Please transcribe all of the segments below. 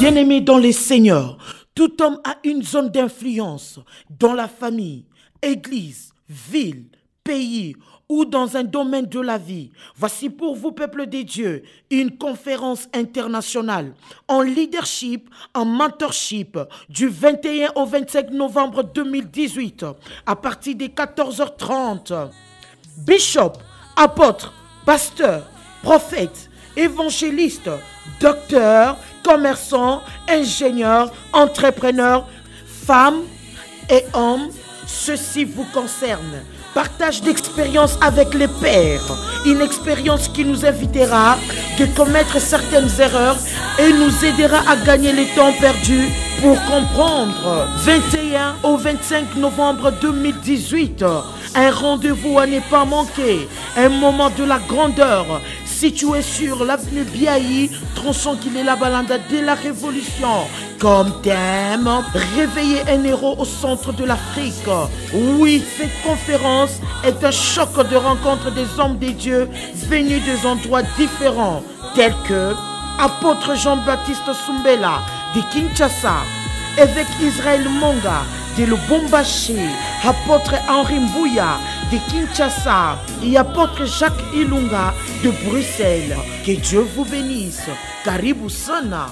Bien-aimés dans les seigneurs, tout homme a une zone d'influence dans la famille, église, ville, pays ou dans un domaine de la vie. Voici pour vous, peuple des dieux, une conférence internationale en leadership, en mentorship du 21 au 25 novembre 2018 à partir des 14h30. Bishop, apôtre, pasteur, prophète, évangéliste, docteur, commerçant, ingénieur, entrepreneur, femmes et hommes, ceci vous concerne. Partage d'expérience avec les pairs, une expérience qui nous invitera de commettre certaines erreurs et nous aidera à gagner le temps perdu pour comprendre. 21 au 25 novembre 2018, un rendez-vous à ne pas manquer, un moment de la grandeur, situé sur l'avenue Biaï, tronçon qu'il est la balanda de la Révolution. Comme thème, réveiller un héros au centre de l'Afrique. Oui, cette conférence est un choc de rencontre des hommes des dieux venus des endroits différents, tels que apôtre Jean-Baptiste Sumbela de Kinshasa, évêque Israël Monga de Lubumbashi, apôtre Henri Mbouya de Kinshasa et apôtre Jacques Ilunga de Bruxelles. Que Dieu vous bénisse. Karibu sana.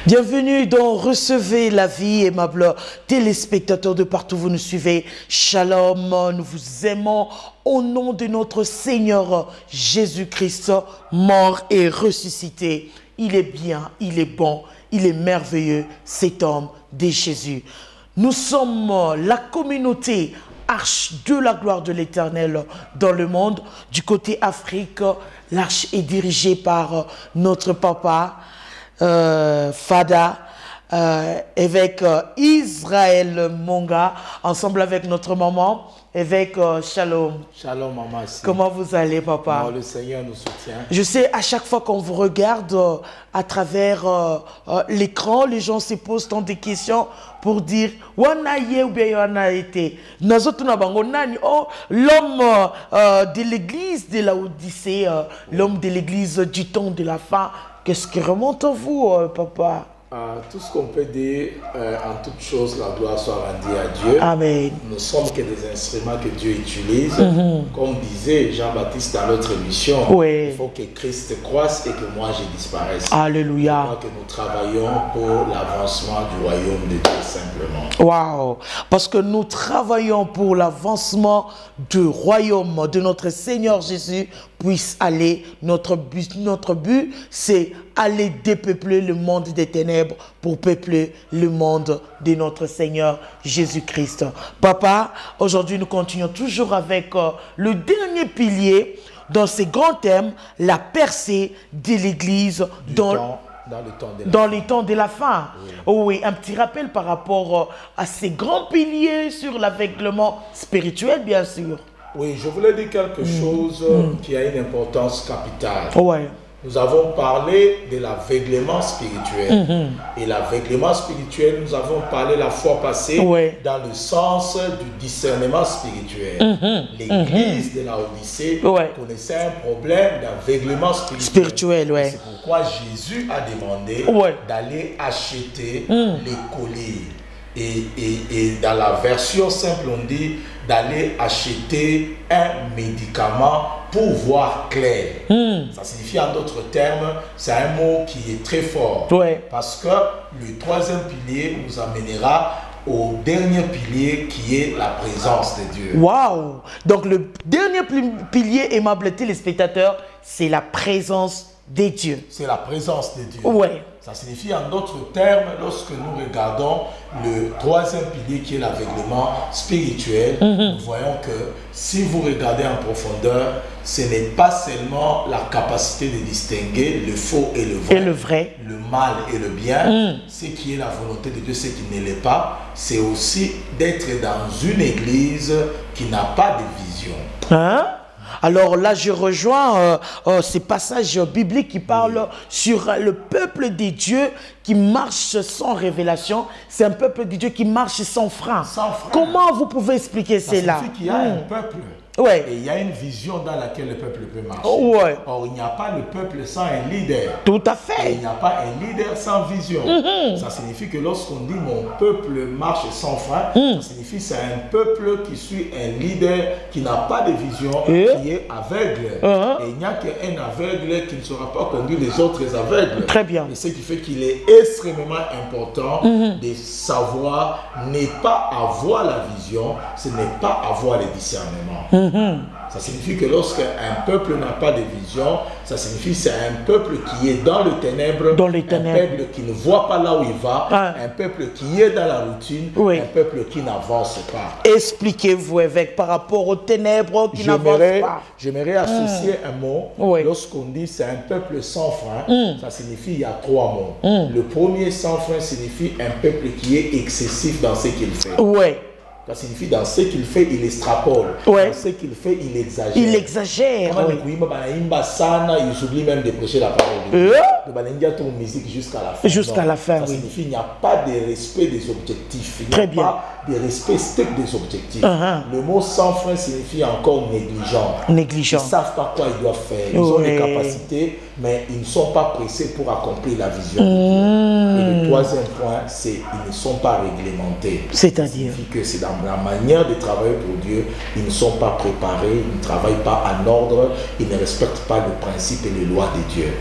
Bienvenue dans Recevez la vie, aimables téléspectateurs de partout où vous nous suivez. Shalom, nous vous aimons au nom de notre Seigneur Jésus-Christ, mort et ressuscité. Il est bien, il est bon, il est merveilleux, cet homme de Jésus. Nous sommes la communauté Arche de la gloire de l'Éternel dans le monde. Du côté Afrique, l'Arche est dirigée par notre papa, Fada, évêque Israël Monga, ensemble avec notre maman, évêque Shalom. Shalom, maman. Comment vous allez, papa? Le Seigneur nous soutient. Je sais, à chaque fois qu'on vous regarde à travers l'écran, les gens se posent tant de questions pour dire wana ye ou bien wana été. Nous autres oh, l'homme de l'église de la Odyssée, l'homme de l'église du temps de la fin. Qu'est-ce qui remonte à vous, papa? Tout ce qu'on peut dire, en toute chose, la gloire soit rendue à Dieu. Amen. Nous sommes que des instruments que Dieu utilise. Comme disait Jean-Baptiste dans notre émission, oui. Il faut que Christ croisse et que moi je disparaisse. Alléluia. Je crois que nous travaillons pour l'avancement du royaume de Dieu simplement. Waouh! Parce que nous travaillons pour l'avancement du royaume de notre Seigneur Jésus puisse aller. Notre but, c'est aller dépeupler le monde des ténèbres pour peupler le monde de notre Seigneur Jésus-Christ. Papa, aujourd'hui nous continuons toujours avec le dernier pilier dans ces grands thèmes, la percée de l'Église dans les temps de la fin. Oui. Oui, un petit rappel par rapport à ces grands piliers sur l'aveuglement spirituel, bien sûr. Oui, je voulais dire quelque chose qui a une importance capitale. Ouais. Nous avons parlé de l'aveuglement spirituel. Et l'aveuglement spirituel, nous avons parlé la fois passée dans le sens du discernement spirituel. L'église de la Odyssée connaissait un problème d'aveuglement spirituel. C'est pourquoi Jésus a demandé d'aller acheter les colliers. Et dans la version simple, on dit d'aller acheter un médicament pour voir clair. Ça signifie en d'autres termes, c'est un mot qui est très fort. Parce que le troisième pilier nous amènera au dernier pilier qui est la présence de Dieu. Waouh! Donc le dernier pilier, aimables téléspectateurs, c'est la présence des dieux. C'est la présence de Dieu. Ouais. Ça signifie en d'autres termes, lorsque nous regardons le troisième pilier qui est l'aveuglement spirituel, nous voyons que si vous regardez en profondeur, ce n'est pas seulement la capacité de distinguer le faux et le vrai, le mal et le bien, ce qui est la volonté de Dieu, ce qui ne l'est pas, c'est aussi d'être dans une église qui n'a pas de vision. Hein? Alors là, je rejoins ces passages bibliques qui parlent sur le peuple des dieux qui marche sans révélation. C'est un peuple des dieux qui marche sans frein. Comment vous pouvez expliquer cela? Ça signifie qu'il y a un peuple. Ouais. Et il y a une vision dans laquelle le peuple peut marcher. Ouais. Or, il n'y a pas le peuple sans un leader. Tout à fait. Et il n'y a pas un leader sans vision. Ça signifie que lorsqu'on dit mon peuple marche sans frein, ça signifie que c'est un peuple qui suit un leader qui n'a pas de vision, qui est aveugle. Et il n'y a qu'un aveugle qui ne saura pas conduire les autres aveugles. Très bien. Et ce qui fait qu'il est extrêmement important de savoir n'est pas avoir la vision, ce n'est pas avoir le discernement. Ça signifie que lorsqu'un peuple n'a pas de vision, ça signifie que c'est un peuple qui est dans le ténèbre, un peuple qui ne voit pas là où il va, un peuple qui est dans la routine, un peuple qui n'avance pas. Expliquez-vous, évêque, par rapport aux ténèbres qui n'avancent pas. J'aimerais associer un mot. Lorsqu'on dit c'est un peuple sans frein, ça signifie il y a trois mots. Le premier sans frein signifie un peuple qui est excessif dans ce qu'il fait. Ça signifie dans ce qu'il fait, il extrapole. Dans ce qu'il fait, il exagère. Il exagère. Ils oublient même de prêcher la parole de Dieu. Il y a ton musique jusqu'à la fin. Jusqu'à la fin, ça signifie qu'il n'y a pas de respect des objectifs. Il n'y a pas de respect strict des objectifs. Le mot sans frein signifie encore négligent. Ils ne savent pas quoi ils doivent faire. Ils ont des capacités, mais ils ne sont pas pressés pour accomplir la vision de Dieu. Et le troisième point, c'est qu'ils ne sont pas réglementés. C'est-à-dire que c'est dans la manière de travailler pour Dieu, ils ne sont pas préparés, ils ne travaillent pas en ordre, ils ne respectent pas le principe et les lois de Dieu.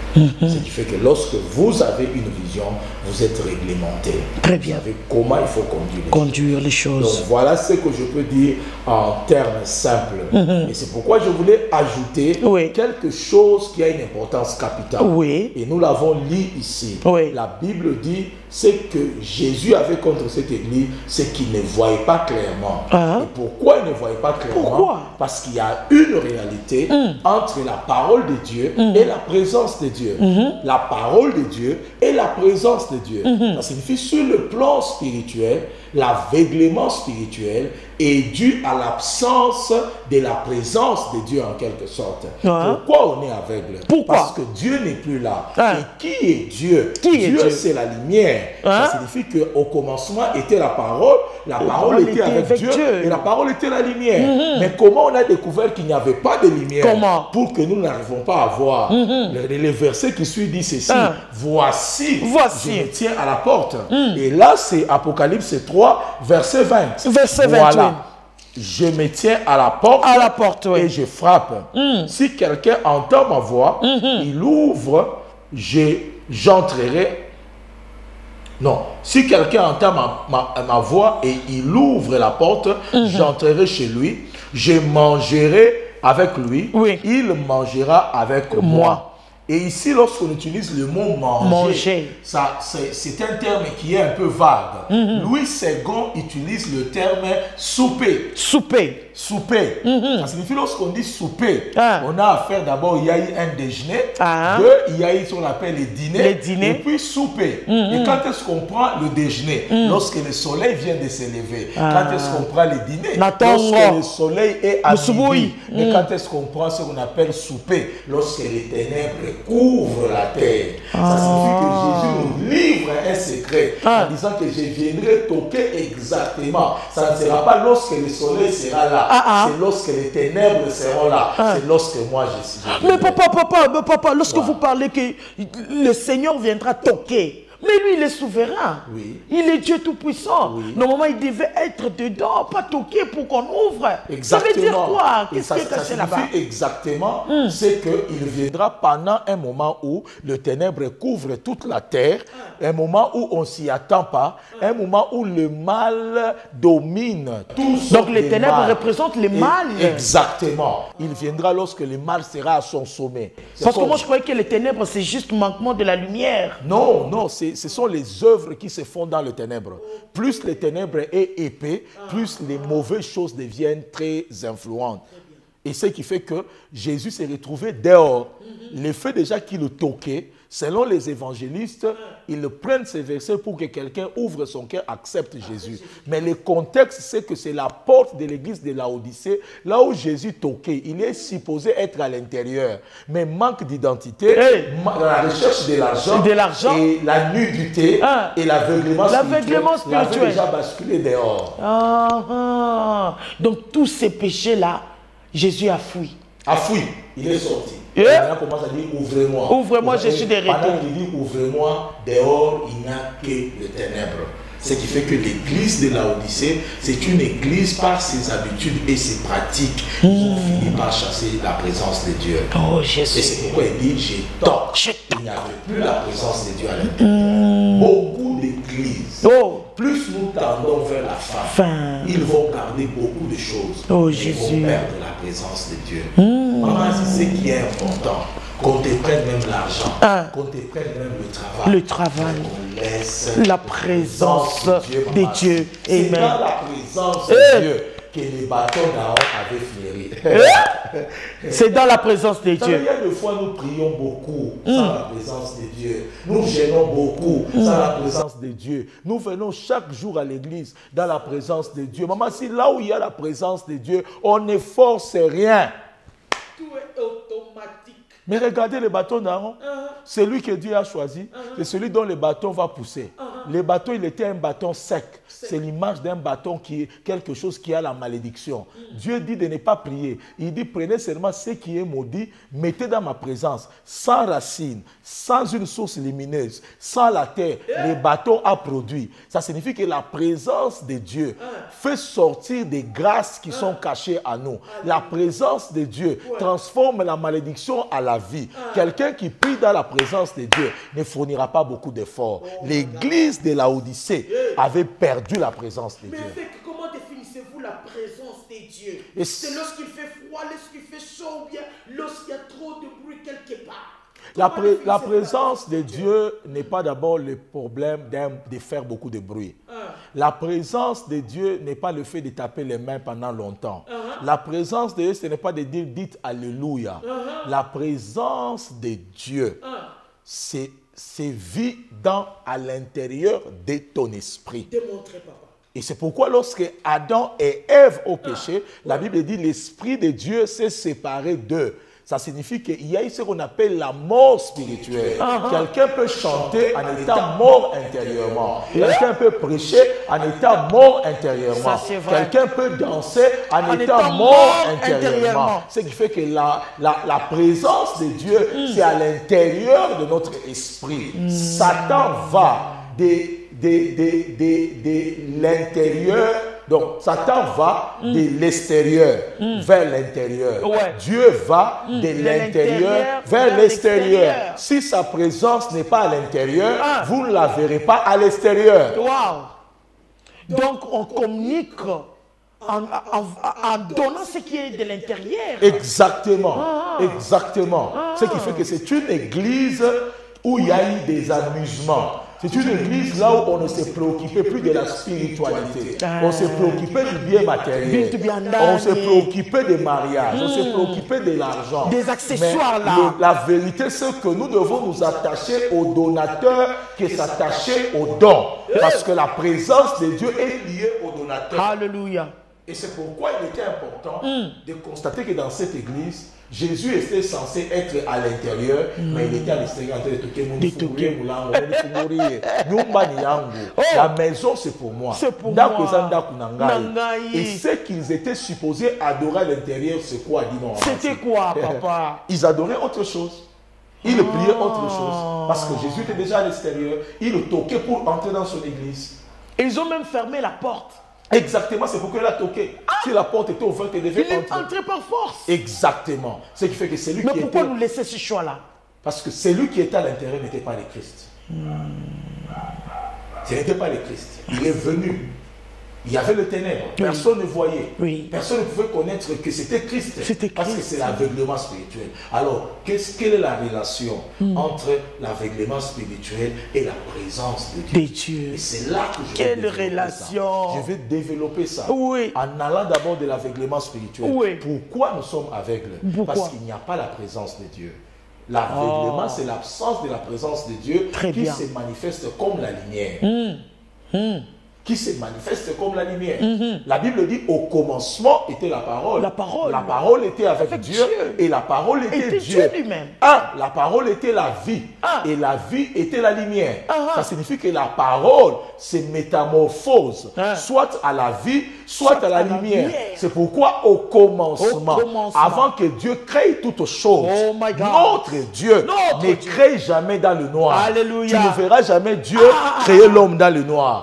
Ce qui fait que lorsque vous avez une vision, vous êtes réglementé. Très bien. Vous savez comment il faut conduire les choses. Donc voilà ce que je peux dire en termes simples. Et c'est pourquoi je voulais ajouter quelque chose qui a une importance capitale. Et nous l'avons lu ici. La Bible dit ce que Jésus avait contre cette église, c'est qu'il ne voyait pas clairement. Et pourquoi il ne voyait pas clairement? Parce qu'il y a une réalité entre la parole de Dieu et la présence de Dieu. La parole de Dieu et la présence de Dieu. Ça signifie sur le plan spirituel, l'aveuglement spirituel est dû à l'absence de la présence de Dieu en quelque sorte. Pourquoi on est aveugle? Parce que Dieu n'est plus là. Et qui est Dieu? Dieu, c'est la lumière. Ça signifie qu'au commencement était la parole était avec Dieu et la parole était la lumière. Mais comment on a découvert qu'il n'y avait pas de lumière? Pour que nous n'arrivons pas à voir. Le verset qui suit dit ceci. Voici, je me tiens à la porte. Et là, c'est Apocalypse 3, verset 20. Verset 28. Voilà. Je me tiens à la porte, et je frappe. Si quelqu'un entend ma voix, il ouvre, j'entrerai. Non, si quelqu'un entend ma voix et il ouvre la porte, j'entrerai chez lui, je mangerai avec lui, il mangera avec moi. Et ici, lorsqu'on utilise le mot manger, c'est un terme qui est un peu vague. Louis II utilise le terme souper. Souper. Ça signifie lorsqu'on dit souper, on a affaire d'abord, il y a eu un déjeuner, il y a eu ce qu'on appelle le dîner, et puis souper. Et quand est-ce qu'on prend le déjeuner? Lorsque le soleil vient de se lever. Quand est-ce qu'on prend le dîner? Lorsque le soleil est à midi. Mais quand est-ce qu'on prend ce qu'on appelle souper? Lorsque les ténèbres couvrent la terre. Ça signifie que Jésus nous livre un secret en disant que je viendrai toquer exactement. Ça ne sera pas lorsque le soleil sera là. C'est lorsque les ténèbres seront là. C'est lorsque moi je suis. Mais papa, lorsque vous parlez que le Seigneur viendra toquer, Mais lui, il est souverain. Oui. Il est Dieu tout-puissant. Oui. Normalement, il devait être dedans, pas toquer pour qu'on ouvre. Exactement. Ça veut dire quoi? Qu'est-ce qui est caché là-bas? Exactement, c'est qu'il viendra pendant un moment où le ténèbre couvre toute la terre, un moment où on ne s'y attend pas, un moment où le mal domine tout. Donc les ténèbres représentent le mal. Exactement. Il viendra lorsque le mal sera à son sommet. Parce que moi je croyais que les ténèbres c'est juste manquement de la lumière. Non, non, ce sont les œuvres qui se font dans le ténèbre. Plus le ténèbre est épais, plus les mauvaises choses deviennent très influentes. Et ce qui fait que Jésus s'est retrouvé dehors. Le fait déjà qu'il le toquait, selon les évangélistes, ils prennent ces versets pour que quelqu'un ouvre son cœur, accepte Jésus. Mais le contexte, c'est que c'est la porte de l'église de Laodicée, là où Jésus toquait. Il est supposé être à l'intérieur. Mais manque d'identité, la recherche de l'argent et la nudité et l'aveuglement spirituel l'avaient déjà basculé dehors. Donc tous ces péchés-là, Jésus a fui. A fui, il est sorti. Il commence à dire ouvrez-moi. Ouvrez-moi, je suis de retour. Pendant qu'il dit ouvrez-moi, dehors, il n'y a que le ténèbre. Ce qui fait que l'église de Laodicée, c'est une église par ses habitudes et ses pratiques. Ils ont fini par chasser la présence de Dieu. Oh Jésus. Et c'est pourquoi il dit je toque. Il n'y avait plus la présence de Dieu à l'intérieur. Beaucoup d'églises. Plus nous tendons vers la fin, ils vont garder beaucoup de choses. Ils vont perdre la présence de Dieu. Maman, c'est ce qui est important. Qu'on te prenne même l'argent, qu'on te prenne même le travail. Qu'on laisse la présence de Dieu. C'est dans la présence de Dieu que les bâtons d'Aaron avaient fleuri. C'est dans la présence de Dieu. Il y a des fois nous prions beaucoup sans la présence de Dieu. Nous gênons beaucoup sans la présence de Dieu. Nous venons chaque jour à l'église dans la présence de Dieu. Maman, si là où il y a la présence de Dieu, on ne force rien. Tout est automatique. Mais regardez le bâton d'Aaron. C'est lui que Dieu a choisi. C'est celui dont le bâton va pousser. Le bâton, il était un bâton sec. C'est l'image d'un bâton qui est quelque chose qui a la malédiction. Dieu dit de ne pas prier. Il dit prenez seulement ce qui est maudit, mettez dans ma présence, sans racine, sans une source lumineuse, sans la terre. Le bâton a produit. Ça signifie que la présence de Dieu fait sortir des grâces qui sont cachées à nous. La présence de Dieu transforme la malédiction à la vie. Quelqu'un qui prie dans la présence de Dieu ne fournira pas beaucoup d'efforts. L'église de Laodicée avait perdu la présence de Dieu. Mais comment définissez-vous la présence de Dieu? C'est lorsqu'il fait froid, lorsqu'il fait chaud, ou bien lorsqu'il y a trop de bruit quelque part. La présence de Dieu n'est pas d'abord le problème de faire beaucoup de bruit. La présence de Dieu n'est pas le fait de taper les mains pendant longtemps. La présence de Dieu, ce n'est pas de dire dites Alléluia. La présence de Dieu, c'est vie à l'intérieur de ton esprit. Démontrez, papa. Et c'est pourquoi lorsque Adam et Ève ont péché, la Bible dit l'Esprit de Dieu s'est séparé d'eux. Ça signifie qu'il y a ce qu'on appelle la mort spirituelle. Quelqu'un peut chanter en étant mort intérieurement. Quelqu'un peut prêcher en étant mort intérieurement. Quelqu'un peut danser en étant mort intérieurement. Ce qui fait que la présence de Dieu, c'est à l'intérieur de notre esprit. Satan va de l'intérieur. Donc, Satan va de l'extérieur vers l'intérieur. Dieu va de l'intérieur vers l'extérieur. Si sa présence n'est pas à l'intérieur, vous ne la verrez pas à l'extérieur. Donc, on communique en donnant ce qui est de l'intérieur. Exactement. Exactement. Ce qui fait que c'est une église où il y a eu des amusements. C'est une église là où on ne se préoccupait plus de la spiritualité. On se préoccupait du bien matériel. On se préoccupait des mariages. On se préoccupait de l'argent. Des accessoires là. La vérité, c'est que nous devons nous attacher au donateur que s'attacher au don. Parce que la présence de Dieu est liée au donateur. Alléluia. Et c'est pourquoi il était important de constater que dans cette église, Jésus était censé être à l'intérieur, mais il était à l'extérieur en train de toquer. La maison, c'est pour moi. C'est pour moi. Et ce qu'ils étaient supposés adorer à l'intérieur, c'est quoi? C'était quoi, papa? Ils adoraient autre chose. Il priait autre chose. Parce que Jésus était déjà à l'extérieur. Il le toquait pour entrer dans son église. Et ils ont même fermé la porte. Exactement, c'est pourquoi il a toqué. Si la porte était ouverte, il devait entrer. Il est entré par force. Exactement. Ce qui fait que c'est lui qui était... Mais pourquoi nous laisser ce choix-là? Parce que celui qui était à l'intérieur n'était pas le Christ. Ce n'était pas le Christ. Il est venu. Il y avait le ténèbre. Personne ne voyait. Oui. Personne ne pouvait connaître que c'était Christ. Parce que c'est l'aveuglement spirituel. Alors, quelle est la relation entre l'aveuglement spirituel et la présence de Dieu? Et c'est là que je vais développer relation? Ça. Je vais développer ça. Oui. En allant d'abord de l'aveuglement spirituel. Oui. Pourquoi nous sommes aveugles? Parce qu'il n'y a pas la présence de Dieu. L'aveuglement, c'est l'absence de la présence de Dieu qui se manifeste comme la lumière. Qui se manifeste comme la lumière. La Bible dit au commencement était la parole. La parole était avec Dieu et la parole était Dieu lui-même. La parole était la vie et la vie était la lumière. Ça signifie que la parole se métamorphose soit à la vie, soit à la lumière. C'est pourquoi au commencement, avant que Dieu crée toutes choses, notre Dieu ne crée jamais dans le noir. Alléluia. Tu ne verras jamais Dieu créer l'homme dans le noir.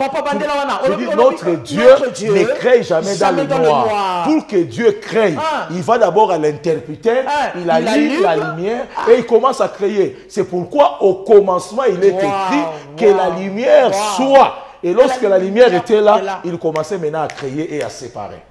Je dis, notre Dieu ne crée jamais dans le noir. Pour que Dieu crée, il va d'abord à l'interpréter, il allume la lumière et il commence à créer. C'est pourquoi au commencement, il est écrit que la lumière soit. Et lorsque la lumière était là, il commençait maintenant à créer et à séparer.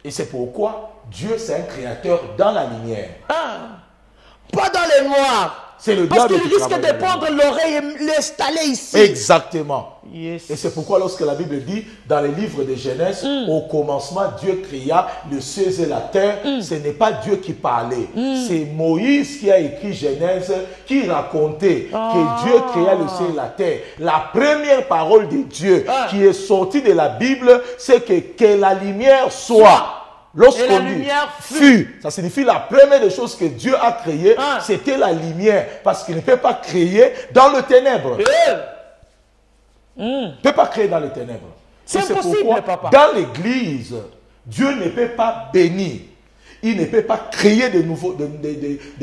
Et c'est pourquoi Dieu, c'est un créateur dans la lumière. Pas dans le noir. C'est le Parce diable qu'il qui risque de prendre l'oreille et l'installer ici. Exactement. Yes. Et c'est pourquoi lorsque la Bible dit dans les livres de Genèse, au commencement Dieu créa le ciel et la terre, ce n'est pas Dieu qui parlait. C'est Moïse qui a écrit Genèse, qui racontait que Dieu créa le ciel et la terre. La première parole de Dieu qui est sortie de la Bible, c'est que la lumière soit. Lorsqu'on dit fut, ça signifie la première des choses que Dieu a créées, c'était la lumière. Parce qu'il ne peut pas créer dans le ténèbre. Il ne peut pas créer dans les ténèbres. C'est impossible, papa. Dans l'église, Dieu ne peut pas bénir. Il ne peut pas créer de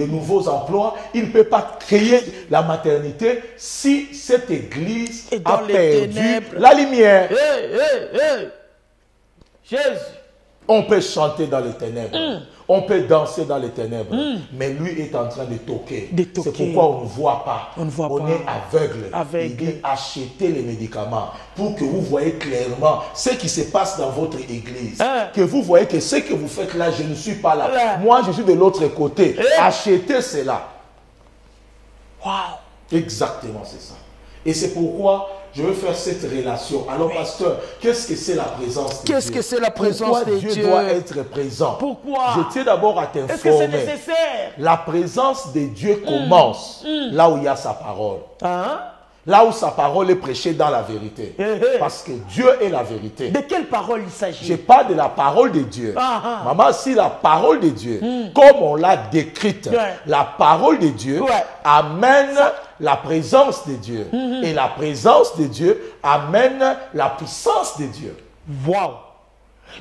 nouveaux emplois. Il ne peut pas créer la maternité si cette église a perdu la lumière. Jésus. On peut chanter dans les ténèbres. On peut danser dans les ténèbres. Mais lui est en train de toquer. C'est pourquoi on ne voit pas. On est aveugle. Il dit achetez les médicaments pour que vous voyez clairement ce qui se passe dans votre église. Que vous voyez que ce que vous faites là, je ne suis pas là. Moi, je suis de l'autre côté. Achetez cela. Wow. Exactement, c'est ça. Et c'est pourquoi je veux faire cette relation. Alors, pasteur, qu'est-ce que c'est la présence de Dieu? Qu'est-ce que c'est la présence de Dieu? Pourquoi Dieu doit être présent? Pourquoi? Je tiens d'abord à t'informer. Est-ce que c'est nécessaire? La présence de Dieu commence là où il y a sa parole. Là où sa parole est prêchée dans la vérité. Parce que Dieu est la vérité. De quelle parole il s'agit? Je parle de la parole de Dieu. Maman, si la parole de Dieu, comme on l'a décrite, la parole de Dieu amène la présence de Dieu. Et la présence de Dieu amène la puissance de Dieu. Wow!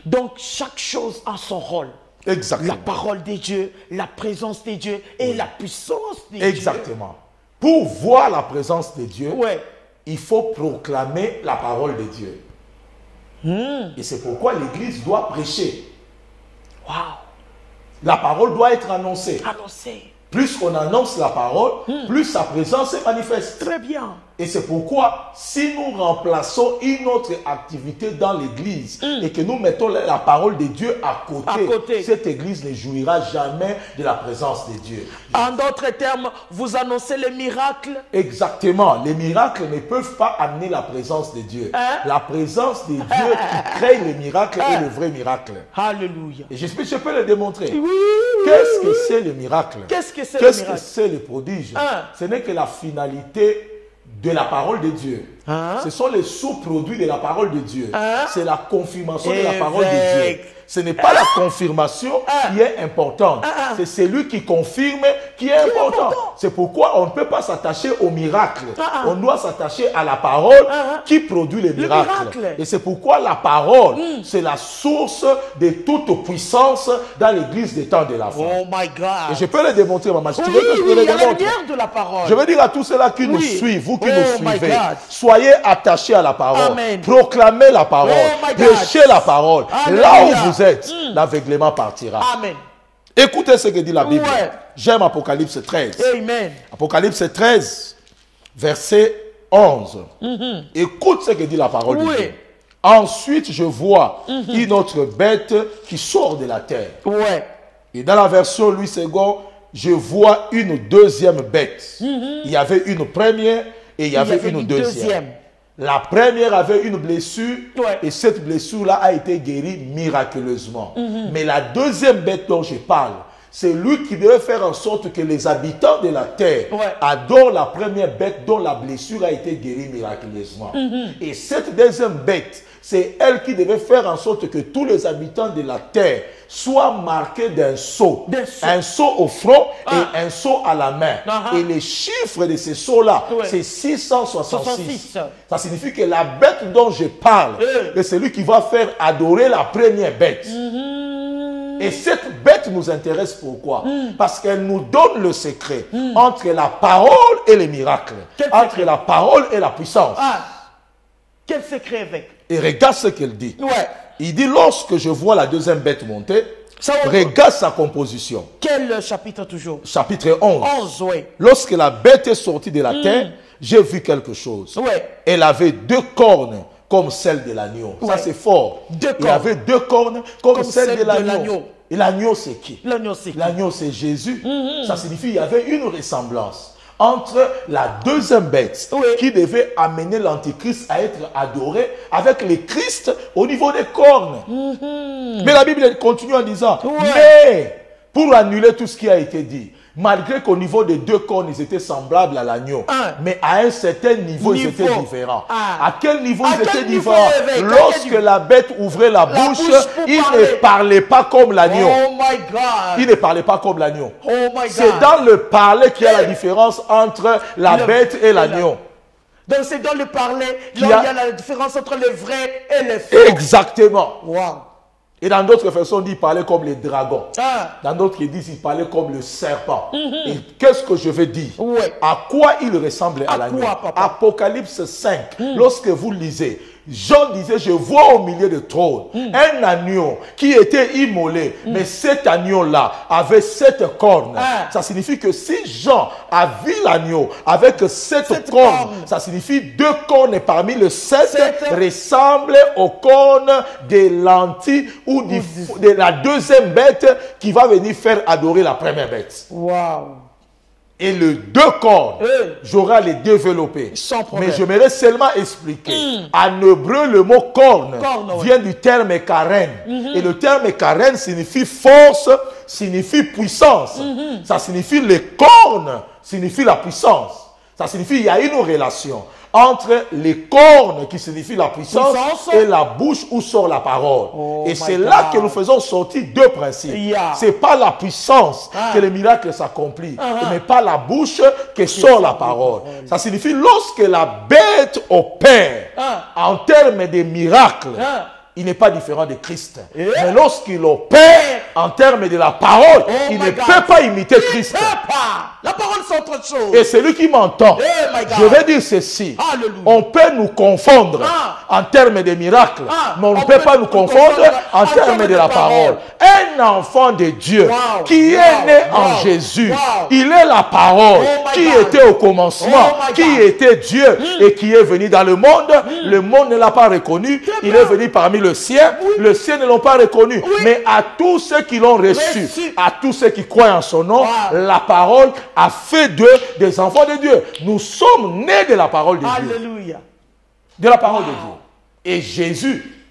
Donc, chaque chose a son rôle. Exactement. La parole de Dieu, la présence de Dieu et la puissance de Dieu. Exactement. Pour voir la présence de Dieu, il faut proclamer la parole de Dieu. Et c'est pourquoi l'Église doit prêcher. Wow. La parole doit être annoncée. Annoncée. Plus on annonce la parole, plus sa présence se manifeste. Très bien. Et c'est pourquoi, si nous remplaçons une autre activité dans l'église et que nous mettons la parole de Dieu à côté, cette église ne jouira jamais de la présence de Dieu. En d'autres termes, vous annoncez les miracles. Exactement. Les miracles ne peuvent pas amener la présence de Dieu. La présence de Dieu qui crée les miracles est le vrai miracle. Alléluia. Et je peux le démontrer. Oui. Qu'est-ce que c'est le miracle? Qu'est-ce que c'est le miracle? Qu'est-ce que c'est le prodige? Ce n'est que la finalité de la parole de Dieu. Ce sont les sous-produits de la parole de Dieu. C'est la confirmation de la parole de Dieu. Ce n'est pas la confirmation qui est importante. C'est celui qui confirme qui est important. C'est pourquoi on ne peut pas s'attacher au miracle. On doit s'attacher à la parole qui produit les miracles. Et c'est pourquoi la parole, c'est la source de toute puissance dans l'église des temps de la fin. Oh my God. Et je peux le démontrer, maman. Si tu veux que je te il le y a la démontre. lumière de la parole. Je veux dire à tous ceux-là qui nous suivent, vous qui nous my suivez, God. soyez attachés à la parole. Amen. Proclamez la parole. My God. Prêchez la parole. Alléluia. Là où vous êtes, l'aveuglement partira. Amen. Écoutez ce que dit la Bible. Ouais. J'aime Apocalypse 13. Amen. Apocalypse 13, verset 11. Écoute ce que dit la parole de Dieu. Ensuite, je vois une autre bête qui sort de la terre. Et dans la version Louis II, je vois une deuxième bête. Il y avait une première et il y avait une deuxième. La première avait une blessure et cette blessure-là a été guérie miraculeusement. Mais la deuxième bête dont je parle, c'est lui qui devait faire en sorte que les habitants de la terre adorent la première bête dont la blessure a été guérie miraculeusement. Et cette deuxième bête, c'est elle qui devait faire en sorte que tous les habitants de la terre soient marqués d'un sceau. Un sceau au front et un sceau à la main. Et les chiffres de ces sceaux-là, c'est 666. Ça signifie que la bête dont je parle, c'est celui qui va faire adorer la première bête. Et cette bête nous intéresse pourquoi? Parce qu'elle nous donne le secret entre la parole et les miracles. Entre la parole et la puissance. Quel secret avec? Et regarde ce qu'elle dit. Il dit, lorsque je vois la deuxième bête monter, regarde sa composition. Quel chapitre toujours? Chapitre 11. 11, oui. Lorsque la bête est sortie de la terre, j'ai vu quelque chose. Elle avait 2 cornes comme celle de l'agneau. Ça, c'est fort. Il avait 2 cornes comme celle de l'agneau. Et l'agneau, c'est qui? L'agneau, c'est Jésus. Ça signifie qu'il y avait une ressemblance entre la deuxième bête qui devait amener l'antichrist à être adoré avec le Christ au niveau des cornes. Mais la Bible continue en disant, mais pour annuler tout ce qui a été dit, malgré qu'au niveau des 2 cornes, ils étaient semblables à l'agneau, mais à un certain niveau, ils étaient différents. À quel niveau ils étaient différents? Lorsque la bête ouvrait la bouche, il ne parlait pas comme l'agneau. Il ne parlait pas comme l'agneau. C'est dans le parler qu'il y a la différence entre la bête et l'agneau. Donc c'est dans le parler, il y a la différence entre le vrai et le faux. Exactement. Et dans d'autres versions, on dit qu'il parlait comme les dragons. Dans d'autres, ils disent qu'il parlait comme le serpent. Et qu'est-ce que je veux dire? À quoi il ressemble à l'agneau? Apocalypse 5, lorsque vous lisez, Jean disait, je vois au milieu du trône un agneau qui était immolé. Mais cet agneau-là avait 7 cornes. Ça signifie que si Jean a vu l'agneau avec 7 cornes, ça signifie 2 cornes parmi les 7 ressemblent aux cornes de l'anti ou de la deuxième bête qui va venir faire adorer la première bête. Et le 2 cornes, j'aurai les développer. Mais je m'aimerais seulement expliquer. En hébreu, le mot corne vient du terme karen. Et le terme karen signifie force, signifie puissance. Ça signifie les cornes, signifie la puissance. Ça signifie qu'il y a une relation entre les cornes qui signifient la puissance et la bouche où sort la parole. Et c'est là que nous faisons sortir 2 principes. C'est pas la puissance que le miracle s'accomplit, mais pas la bouche que sort la parole. Ça signifie lorsque la bête opère en termes de miracles, il n'est pas différent de Christ. Mais lorsqu'il opère en termes de la parole, il ne peut pas imiter Christ. La parole, c'est autre chose. Et celui qui m'entend, je vais dire ceci. On peut nous confondre en termes de miracles, mais on ne peut pas nous confondre en termes de la parole. Un enfant de Dieu qui est né en Jésus, il est la parole qui était au commencement, qui était Dieu et qui est venu dans le monde. Le monde ne l'a pas reconnu. Il est venu parmi le sien ne l'ont pas reconnu. Mais à tous ceux qui l'ont reçu, à tous ceux qui croient en son nom, la parole a fait d'eux des enfants de Dieu. Nous sommes nés de la parole de Dieu. De la parole de Dieu. Et Jésus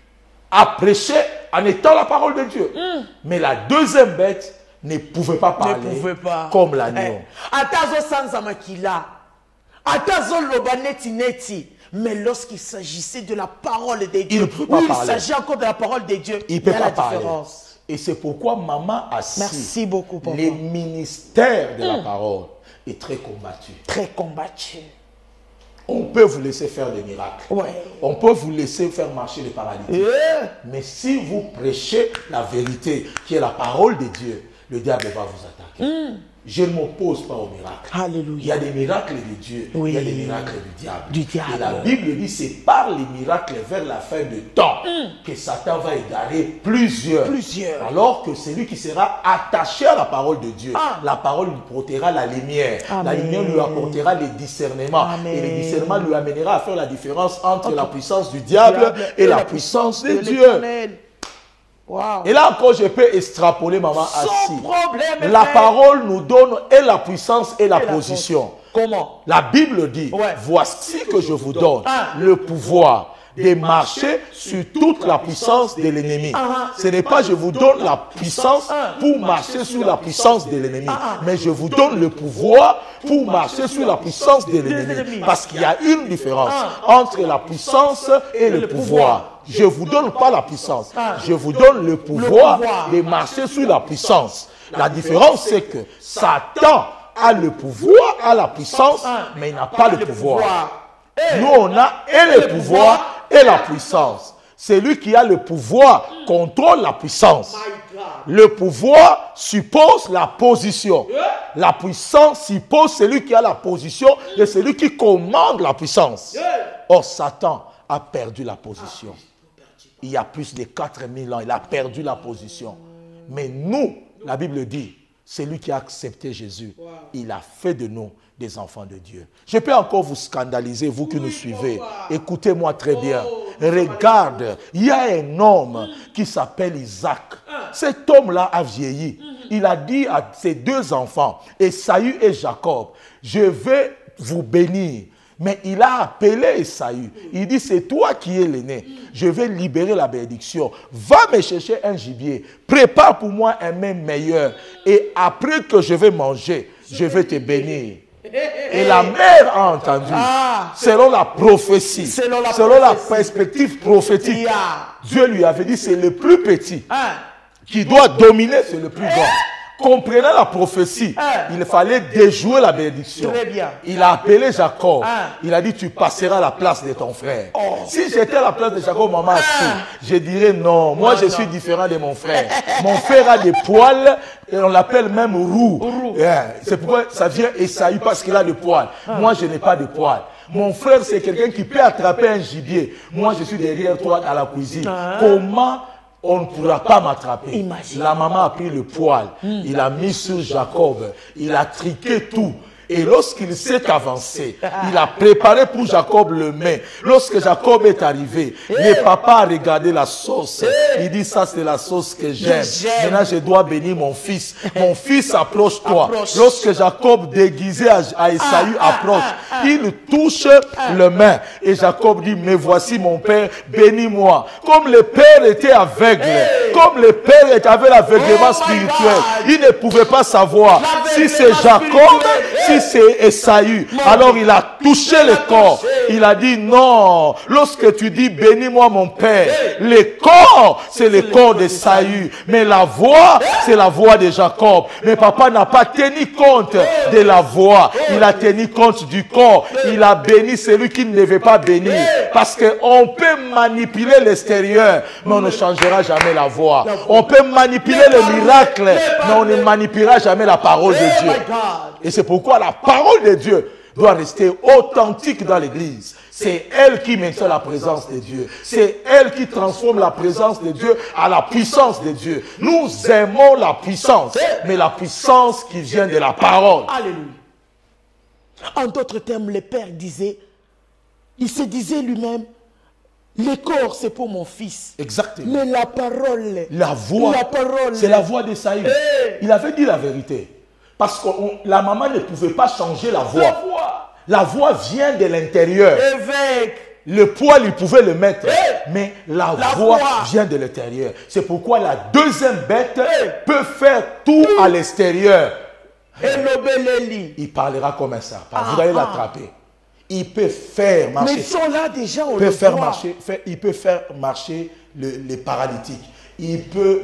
a prêché en étant la parole de Dieu. Mais la deuxième bête ne pouvait pas parler comme l'agneau. Mais lorsqu'il s'agissait de la parole de Dieu, il ne peut pas parler. Il s'agit encore de la parole de Dieu, il peut y a pas la parler. différence. Et c'est pourquoi maman a su. Merci beaucoup, papa. Les ministères de la parole est très combattu. Très combattu. On peut vous laisser faire des miracles. Ouais. On peut vous laisser faire marcher les paralytiques. Mais si vous prêchez la vérité, qui est la parole de Dieu, le diable va vous attaquer. Je ne m'oppose pas aux miracles. Alléluia. Il y a des miracles de Dieu, oui. il y a des miracles du diable. Du diable. Et la Bible dit, c'est par les miracles vers la fin de temps que Satan va égarer plusieurs. Alors que celui qui sera attaché à la parole de Dieu, la parole lui portera la lumière. Amen. La lumière lui apportera les discernements. Amen. Et le discernement lui amènera à faire la différence entre la puissance du diable et la puissance de Dieu. Wow. Et là encore, je peux extrapoler, maman, assis. Problème, la parole nous donne et la puissance et la position. Comment? La Bible dit, voici que je vous donne le pouvoir de marcher sur toute la puissance de l'ennemi. Ce n'est pas je vous donne la puissance pour marcher sur la puissance de l'ennemi, mais je vous donne le pouvoir pour marcher sur la puissance de l'ennemi. Parce qu'il y a une différence entre la puissance et le pouvoir. Je ne vous donne pas la puissance. Je vous donne le pouvoir de marcher sur la puissance. La différence, c'est que Satan a le pouvoir, a la puissance, mais il n'a pas le pouvoir. Nous, on a et le pouvoir et la puissance. Celui qui a le pouvoir contrôle la puissance. Le pouvoir suppose la position. La puissance suppose celui qui a la position et celui qui commande la puissance. Or, Satan a perdu la position. Il y a plus de 4000 ans, il a perdu la position. Mais nous, la Bible dit, celui qui a accepté Jésus, il a fait de nous des enfants de Dieu. Je peux encore vous scandaliser, vous qui nous suivez. Écoutez-moi très bien. Regarde, il y a un homme qui s'appelle Isaac. Cet homme-là a vieilli. Il a dit à ses deux enfants, Esaü et Jacob, je vais vous bénir. Mais il a appelé Esaü. Il dit, c'est toi qui es l'aîné. Je vais libérer la bénédiction. Va me chercher un gibier. Prépare pour moi un mets meilleur. Et après que je vais manger, je vais te bénir. Et la mère a entendu. Selon la prophétie, selon la perspective prophétique, Dieu lui avait dit, c'est le plus petit qui doit dominer sur le plus grand. Comprenant la prophétie, il fallait déjouer la bénédiction. Il a appelé Jacob. Il a dit, tu passeras à la place de ton frère. Si j'étais à la place de Jacob, maman, je dirais non. Moi, je suis différent de mon frère. Mon frère a des poils et on l'appelle même roux. C'est pourquoi ça vient Esaü parce qu'il a des poils. Moi, je n'ai pas de poils. Mon frère, c'est quelqu'un qui peut attraper un gibier. Moi, je suis derrière toi à la cuisine. Comment on ne pourra pas m'attraper? La maman a pris le poil, il a mis sur Jacob, il a triqué tout. Et lorsqu'il s'est avancé, il a préparé pour Jacob le mets. Lorsque Jacob est arrivé, le papa a regardé la sauce. Il dit, ça c'est la sauce que j'aime. Maintenant je dois bénir mon fils. Mon fils, approche-toi. Lorsque Jacob, déguisé à Esaü, approche, il touche le main. Et Jacob dit, mais voici mon père, bénis-moi. Comme le père était aveugle, comme le père avait l'aveuglement spirituel, il ne pouvait pas savoir si c'est Jacob, si c'est Esaü. Alors il a touché le corps. Il a dit non. Lorsque tu dis bénis-moi mon père, le corps c'est le corps d'Esaü. Mais la voix c'est la voix de Jacob. Mais papa n'a pas tenu compte de la voix. Il a tenu compte du corps. Il a béni celui qui ne devait pas bénir. Parce qu'on peut manipuler l'extérieur, mais on ne changera jamais la voix. On peut manipuler le miracle, mais on ne manipulera jamais la parole de Dieu. Et c'est pourquoi la parole de Dieu doit rester authentique dans l'église. C'est elle qui maintient la présence de Dieu. C'est elle qui transforme la présence de Dieu à la puissance de Dieu. Nous aimons la puissance, mais la puissance qui vient de la parole. Alléluia. En d'autres termes, le père disait, il se disait lui-même, le corps c'est pour mon fils. Exactement. Mais la parole, la voix, c'est la voix d'Esaü. Il avait dit la vérité. Parce que la maman ne pouvait pas changer la voix. La voix vient de l'intérieur. Le poil, il pouvait le mettre. Mais la voix vient de l'intérieur. C'est pourquoi la deuxième bête peut faire tout à l'extérieur. Il parlera comme un serpent. Vous allez l'attraper. il peut faire marcher. Mais ils sont là déjà, on il peut le faire voit. marcher, il peut faire marcher les paralytiques. Il peut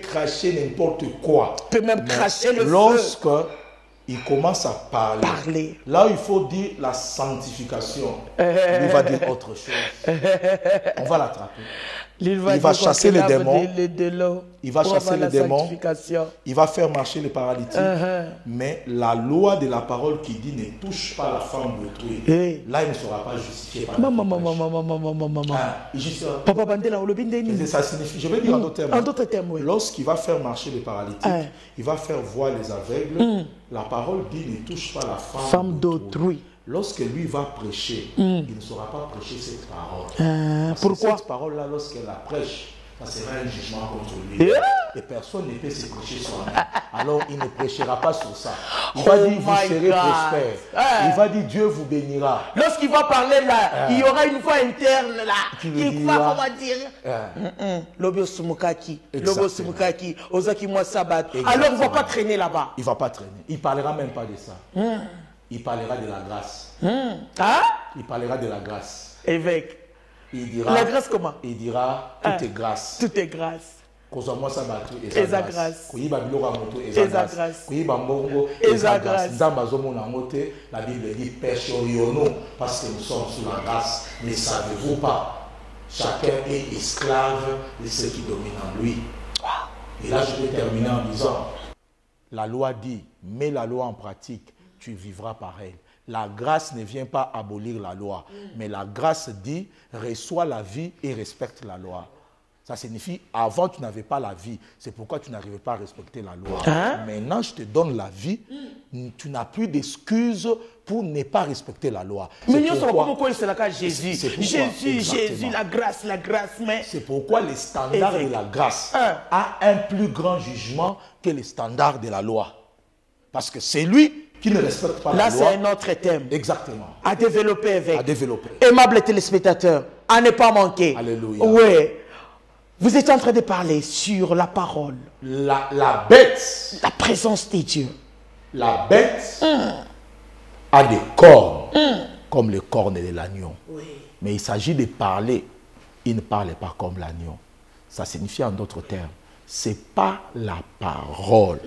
cracher n'importe quoi. Il peut même cracher le feu. Lorsque il commence à parler. Là, il faut dire la sanctification. Il va dire autre chose. On va l'attraper. Il va chasser les démons. Il va chasser les démons. Il va faire marcher les paralytiques. Mais la loi de la parole qui dit ne touche pas la femme d'autrui. Là, il ne sera pas justifié par la Ça signifie, je vais dire en d'autres termes. Oui. Lorsqu'il va faire marcher les paralytiques, il va faire voir les aveugles. La parole dit ne touche pas la femme d'autrui. Lorsque lui va prêcher, il ne saura pas prêcher cette parole. Pourquoi? Cette parole-là, lorsqu'elle la prêche, ça sera un jugement contre lui. Et personne ne peut se prêcher soi-même. Alors, il ne prêchera pas sur ça. Il va dire, vous serez prospères. Il va dire, Dieu vous bénira. Lorsqu'il va parler là, il y aura une voix interne là. Qui va, comment dire, Lobo Sumukaki, Ozaki Moi Sabat. Alors, il ne va pas traîner là-bas. Il ne va pas traîner. Il ne parlera même pas de ça. Il parlera de la grâce. Il parlera de la grâce. Évêque. Il dira, la grâce comment? Il dira, tout est grâce. Tout est grâce. Et sa grâce. Et sa grâce. La Bible dit, pécherions-nous parce que nous sommes sous la grâce. Ne savez-vous pas? Chacun est esclave de ce qui domine en lui. Et là, je vais terminer en disant, la loi dit, mets la loi en pratique, tu vivras par elle. La grâce ne vient pas abolir la loi, mais la grâce dit, reçois la vie et respecte la loi. Ça signifie, avant tu n'avais pas la vie, c'est pourquoi tu n'arrivais pas à respecter la loi. Maintenant, je te donne la vie, tu n'as plus d'excuses pour ne pas respecter la loi. Mais nous sommes pourquoi c'est la Jésus. Jésus, la grâce, mais... C'est pourquoi le standard de la grâce a un plus grand jugement que le standard de la loi. Parce que c'est lui qui ne respecte pas la loi. Là, c'est un autre thème. Exactement. À développer avec. À développer. Aimables téléspectateurs, à ne pas manquer. Alléluia. Oui. Vous êtes en train de parler sur la parole. La bête. La présence de Dieu. La bête a des cornes, comme les cornes de l'agneau. Oui. Mais il s'agit de parler. Il ne parle pas comme l'agneau. Ça signifie en d'autres termes, ce n'est pas la parole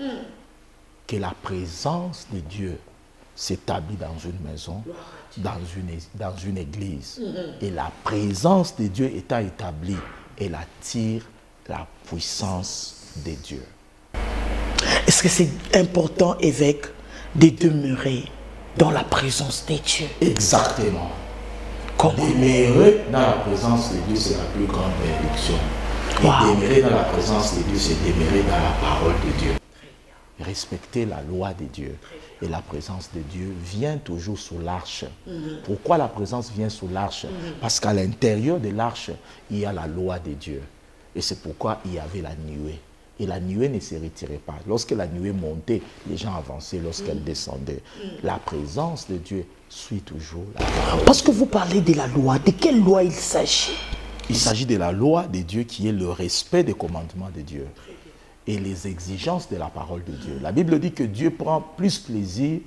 que la présence de Dieu s'établit dans une maison, dans une église. Et la présence de Dieu étant établie, elle attire la puissance de Dieu. Est-ce que c'est important, évêque, de demeurer dans la présence de Dieu? Exactement. Demeurer dans la présence de Dieu, c'est la plus grande bénédiction. Et demeurer dans la présence de Dieu, c'est demeurer dans la parole de Dieu. Respecter la loi de Dieu. Et la présence de Dieu vient toujours sous l'arche. Pourquoi la présence vient sous l'arche? Parce qu'à l'intérieur de l'arche, il y a la loi de Dieu. Et c'est pourquoi il y avait la nuée. Et la nuée ne se retirait pas. Lorsque la nuée montait, les gens avançaient. Lorsqu'elle descendait, la présence de Dieu suit toujours la parole. Parce que vous parlez de la loi, de quelle loi il s'agit? Il s'agit de la loi de Dieu qui est le respect des commandements de Dieu et les exigences de la parole de Dieu. La Bible dit que Dieu prend plus plaisir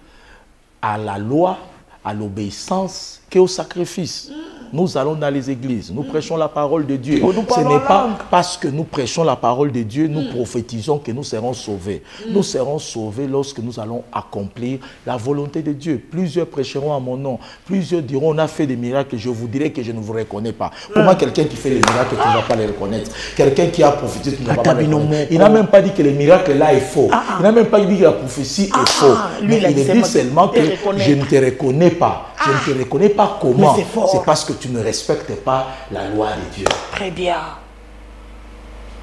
à la loi, à l'obéissance qu'au sacrifice. Nous allons dans les églises, nous prêchons la parole de Dieu. Ce n'est pas parce que nous prêchons la parole de Dieu, nous prophétisons que nous serons sauvés. Nous serons sauvés lorsque nous allons accomplir la volonté de Dieu. Plusieurs prêcheront à mon nom. Plusieurs diront, on a fait des miracles, je vous dirai que je ne vous reconnais pas. Comment quelqu'un qui fait les miracles, tu ne vas pas les reconnaître? Quelqu'un qui a prophétisé, tu ne vas pas les reconnaître. Il n'a même pas dit que le miracle là est faux. Il n'a même pas dit que la prophétie est faux. Mais il dit seulement que je ne te reconnais pas. Je ne te reconnais pas comment. C'est parce que tu ne respectes pas la loi de Dieu. Très bien.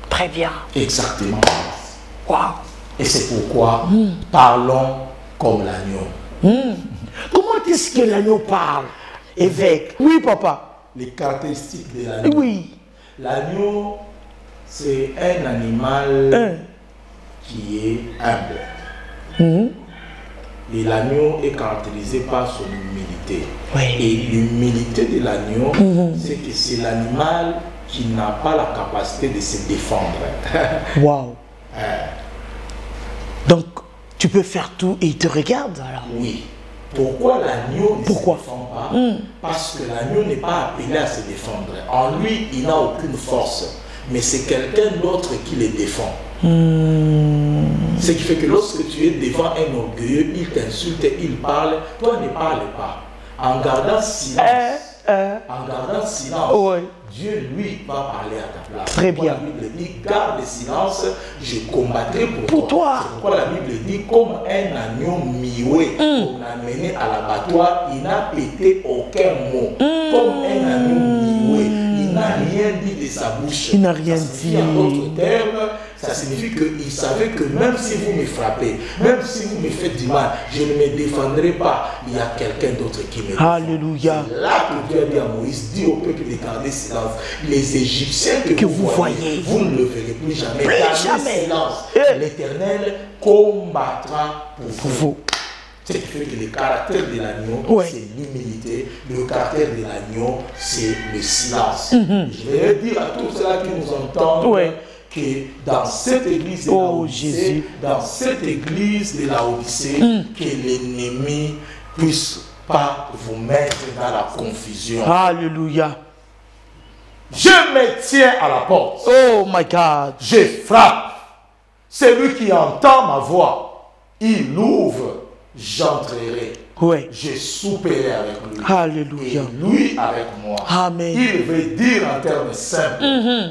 Très bien. Exactement. Wow. Et c'est pourquoi parlons comme l'agneau. Comment est-ce que l'agneau parle, évêque? Oui, papa. Les caractéristiques de l'agneau. Oui. L'agneau, c'est un animal qui est humble. Et l'agneau est caractérisé par son humilité. Oui. Et l'humilité de l'agneau, c'est que c'est l'animal qui n'a pas la capacité de se défendre. Wow. Donc, tu peux faire tout et il te regarde alors? Oui. Pourquoi l'agneau ne se défend pas? Parce que l'agneau n'est pas appelé à se défendre. En lui, il n'a aucune force. Mais c'est quelqu'un d'autre qui le défend. Ce qui fait que lorsque tu es devant un orgueilleux, il t'insulte, il parle, toi ne parle pas. En gardant silence, Dieu, lui, va parler à ta place. Très bien. La Bible dit, garde le silence, je combattrai pour toi. C'est pourquoi la Bible dit, comme un agneau mioué, on l'a mené à l'abattoir, il n'a pété aucun mot. Comme un agneau mioué, il n'a rien dit de sa bouche. Il n'a rien dit. En d'autres termes, ça signifie qu'il savait que même si vous me frappez, même si vous me faites du mal, je ne me défendrai pas. Il y a quelqu'un d'autre qui me défend. Alléluia. C'est là que Dieu a dit à Moïse, dis au peuple de garder silence. Les Égyptiens que vous voyez, vous ne le verrez plus jamais. Gardez silence. L'Éternel combattra pour vous. Ce qui fait que le caractère de l'agneau, c'est l'humilité. Le caractère de l'agneau, c'est le silence. Je vais dire à tous ceux qui nous entendent que dans cette église de Laodicée, dans cette église de Laodicée, que l'ennemi ne puisse pas vous mettre dans la confusion. Alléluia. Je me tiens à la porte. Oh my God. Je frappe. Celui qui entend ma voix, il ouvre, j'entrerai. Je souperai avec lui. Alléluia. Et lui avec moi. Amen. Il veut dire en termes simples,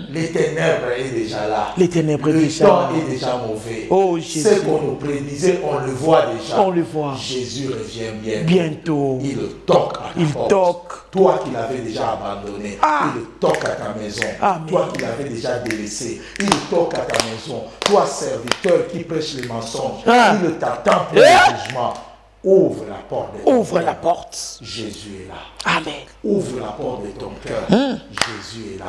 les ténèbres est déjà là. Les ténèbres le déjà temps là. est déjà mauvais. Oh Jésus. Ce qu'on nous prédisait, on le voit déjà. On le voit. Jésus revient bientôt. Il toque à ta porte. Toque. Toi qui l'avais déjà abandonné, il toque à ta maison. Amen. Toi qui l'avais déjà délaissé, il toque à ta maison. Toi serviteur qui prêche les mensonges, il t'attend pour le jugement. Ouvre la porte de ton cœur. Ouvre la porte. Jésus est là. Amen. Ouvre la porte de ton cœur. Jésus est là.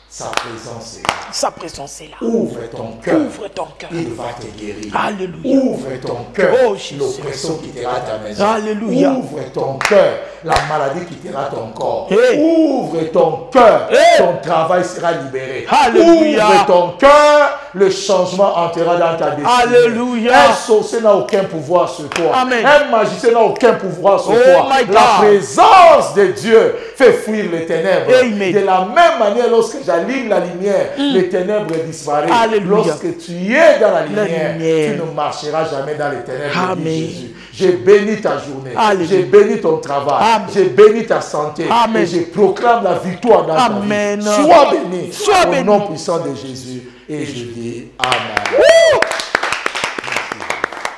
Sa présence est là. Sa présence est là. Ouvre ton cœur. Ouvre ton cœur. Il va te guérir. Alléluia. Ouvre ton cœur. Oh, Jésus. L'oppression quittera ta maison. Alléluia. Ouvre ton cœur. La maladie quittera ton corps. Hey. Ouvre ton cœur. Hey. Ton travail sera libéré. Alléluia. Ouvre ton cœur. Le changement entrera dans ta destinée. Alléluia. Un sorcier n'a aucun pouvoir sur toi. Amen. Un magicien n'a aucun pouvoir sur Oh toi. my God. La présence de Dieu fait fuir les ténèbres. Amen. De la même manière, lorsque j'allume la lumière, les ténèbres disparaissent. Alléluia. Lorsque tu es dans la lumière, lumière, tu ne marcheras jamais dans les ténèbres. Amen. Jésus. J'ai béni ta journée. Alléluia. J'ai béni ton travail. Amen. J'ai béni ta santé. Amen. Et je proclame la victoire dans Amen. ta vie. Sois béni. Sois béni. Au nom puissant de Jésus. Et je dis Amen.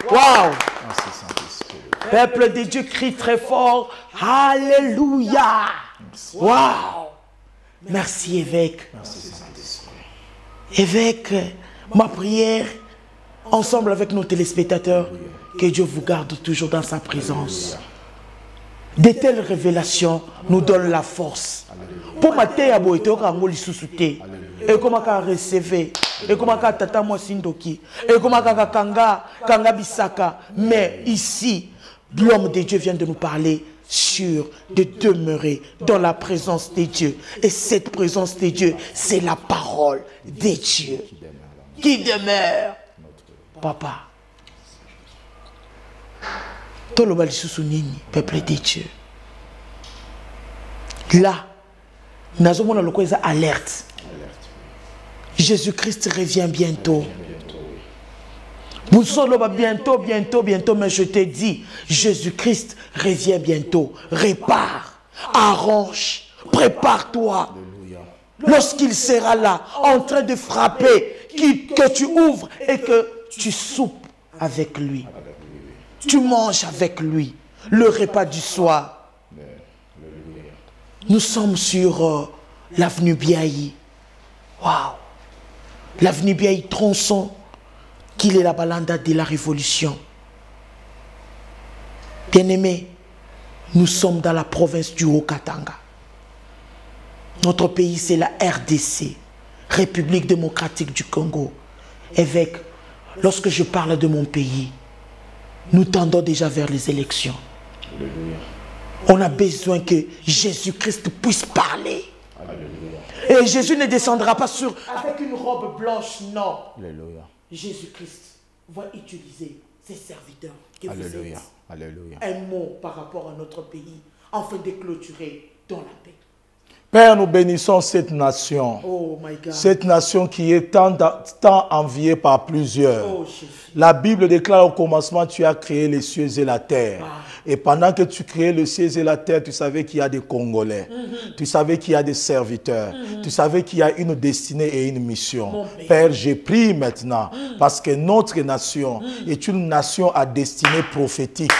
Wow. Merci Saint-Esprit. Peuple de Dieu crie très fort. Alléluia. Wow. Merci évêque. Merci Saint-Esprit. Évêque, ma prière, ensemble avec nos téléspectateurs, que Dieu vous garde toujours dans sa présence. De telles révélations nous donnent la force. Pour ma tête, et comment recevoir, et comment tata moi sindoki, et comment kanga bisaka. Mais ici, l'homme de Dieu vient de nous parler sur de demeurer dans la présence de Dieu. Et cette présence de Dieu, c'est la parole de Dieu qui demeure. Papa, tout le peuple de Dieu. Là, nous avons le alerte. Jésus-Christ revient bientôt. Vous solo bientôt, mais je te dis, Jésus-Christ revient bientôt. Répare, arrange, prépare-toi. Lorsqu'il sera là, en train de frapper, que tu ouvres et que tu soupes avec lui. Tu manges avec lui le repas du soir. Nous sommes sur l'avenue Biaï. Waouh! L'avenue Biaï tronçon, qu'il est la balanda de la révolution. Bien-aimés, nous sommes dans la province du Haut-Katanga. Notre pays, c'est la RDC, République démocratique du Congo. Évêque, lorsque je parle de mon pays, nous tendons déjà vers les élections. Alléluia. On a besoin que Jésus-Christ puisse parler. Alléluia. Et Jésus ne descendra pas avec une robe blanche, non. Alléluia. Jésus-Christ va utiliser ses serviteurs que Alléluia. vous êtes. Alléluia. Un mot par rapport à notre pays, afin de clôturer dans la paix. Père, nous bénissons cette nation. Oh my God. Cette nation qui est tant enviée par plusieurs. Oh, Jésus. La Bible déclare au commencement, tu as créé les cieux et la terre. Ah. Et pendant que tu créais les cieux et la terre, tu savais qu'il y a des Congolais. Tu savais qu'il y a des serviteurs. Tu savais qu'il y a une destinée et une mission. Père, j'ai pris maintenant, parce que notre nation est une nation à destinée prophétique.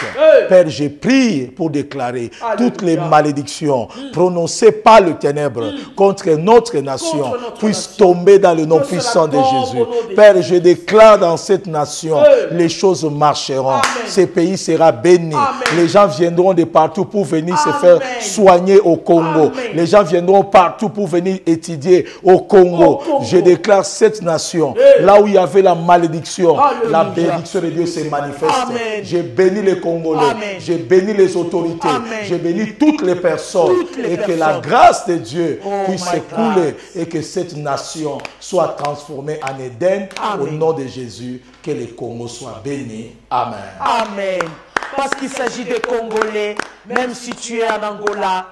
Père, j'ai prié pour déclarer toutes les malédictions prononcées par le ténèbre contre notre nation puissent tomber dans le nom puissant de Jésus. Père, je déclare dans cette nation, les choses marcheront. Amen. Ce pays sera béni. Amen. Les gens viendront de partout pour venir se faire soigner au Congo. Amen. Les gens viendront partout pour venir étudier au Congo. Je déclare cette nation, là où il y avait la malédiction, la bénédiction de Dieu se manifeste. Amen. J'ai béni les Congolais. Amen. J'ai béni les autorités. Amen. J'ai béni toutes les personnes. Et que la grâce de Dieu puisse s'écouler et que cette nation soit transformée en Éden. Au nom de Jésus, que les Congos soient bénis. Amen. Amen. Parce qu'il s'agit de Congolais, même si tu es en Angola,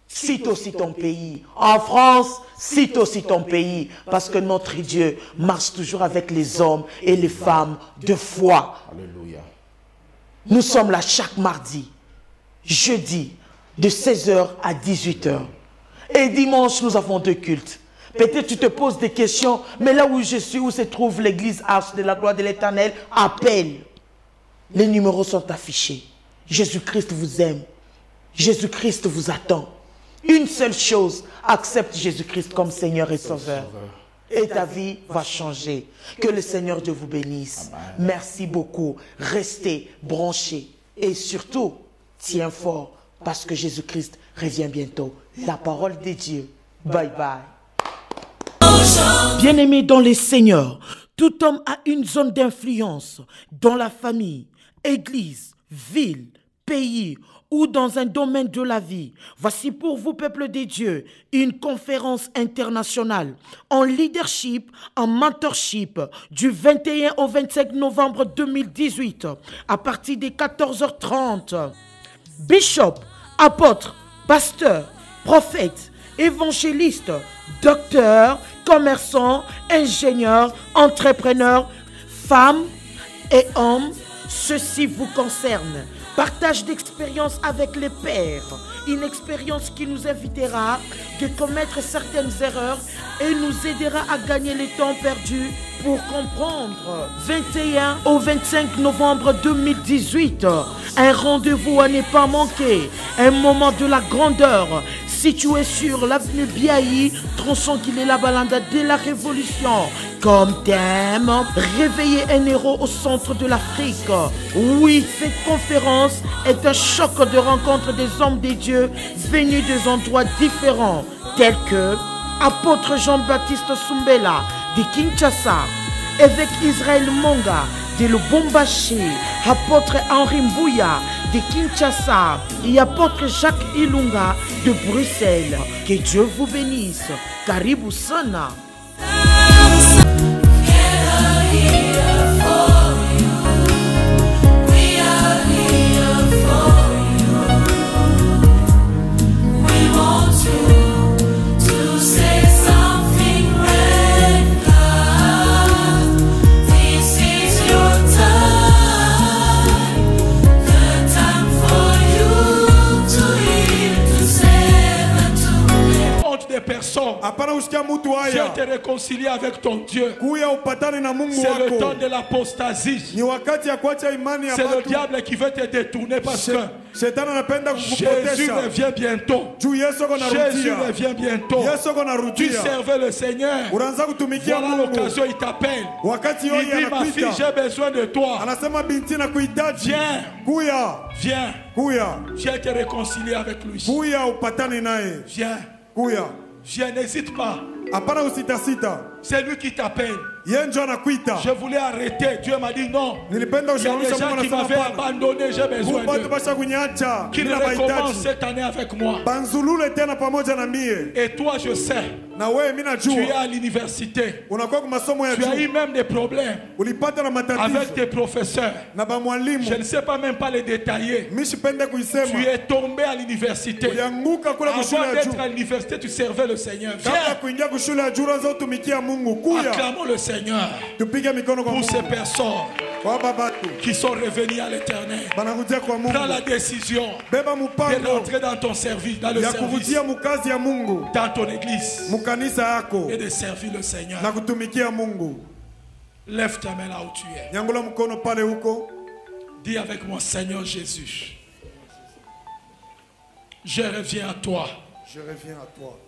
cite aussi ton pays. En France, cite aussi ton pays. Parce que notre Dieu marche toujours avec les hommes et les femmes de foi. Alléluia. Nous sommes là chaque mardi, jeudi, de 16h à 18h. Et dimanche, nous avons 2 cultes. Peut-être tu te poses des questions, mais là où je suis, où se trouve l'église Arche de la gloire de l'Éternel, appelle. Les numéros sont affichés. Jésus-Christ vous aime. Jésus-Christ vous attend. Une seule chose, accepte Jésus-Christ comme Seigneur et Sauveur. Et ta vie va changer. Que le Seigneur Dieu vous bénisse. Amen. Merci beaucoup. Restez branchés. Et surtout, tiens fort, parce que Jésus-Christ revient bientôt. La parole de Dieu. Bye bye. Bien-aimés dans les seigneurs, tout homme a une zone d'influence dans la famille, église, ville, pays ou dans un domaine de la vie. Voici pour vous, peuple de Dieu, une conférence internationale en leadership, en mentorship du 21 au 25 novembre 2018 à partir des 14h30. Bishop, apôtre, pasteur, prophète, évangéliste, docteur, commerçant, ingénieur, entrepreneur, femmes et hommes, ceci vous concerne. Partage d'expérience avec les pairs, une expérience qui nous invitera de commettre certaines erreurs et nous aidera à gagner le temps perdu pour comprendre. 21 au 25 novembre 2018, un rendez-vous à ne pas manquer, un moment de la grandeur, situé sur l'avenue Biaï, tronçon qu'il est la balanda de la Révolution. Comme thème, réveiller un héros au centre de l'Afrique. Oui, cette conférence est un choc de rencontre des hommes de Dieu venus des endroits différents, tels que apôtre Jean-Baptiste Sumbela de Kinshasa, évêque Israël Monga de Lubumbashi, apôtre Henri Mbouya de Kinshasa et apôtre Jacques Ilunga de Bruxelles. Que Dieu vous bénisse. Karibu sana. Dieu te réconcilie avec ton Dieu. C'est le temps de l'apostasie. C'est le diable qui veut te détourner parce que Jésus revient bientôt. Jésus revient bientôt. Tu servais le Seigneur. Voilà l'occasion, il t'appelle. Il dit, ma fille, j'ai besoin de toi. Viens. Viens te réconcilier avec lui. Viens. Viens, n'hésite pas. C'est lui qui t'appelle. Je voulais arrêter. Dieu m'a dit non. Il y a des gens qui m'avaient abandonné. J'ai besoin d'eux. Qui recommencent cette année avec moi. Et toi, je sais. Tu es à l'université. Tu as eu même des problèmes avec tes professeurs. Je ne sais pas même pas les détailler. Tu es tombé à l'université. Avant d'être à l'université, tu servais le Seigneur. Viens. Acclamons le Seigneur pour ces personnes qui sont revenues à l'Éternel. Prends la décision de rentrer dans ton service, dans le service, dans ton église, et de servir le Seigneur. Lève ta main là où tu es. Dis avec moi, Seigneur Jésus, je reviens à toi. Je reviens à toi.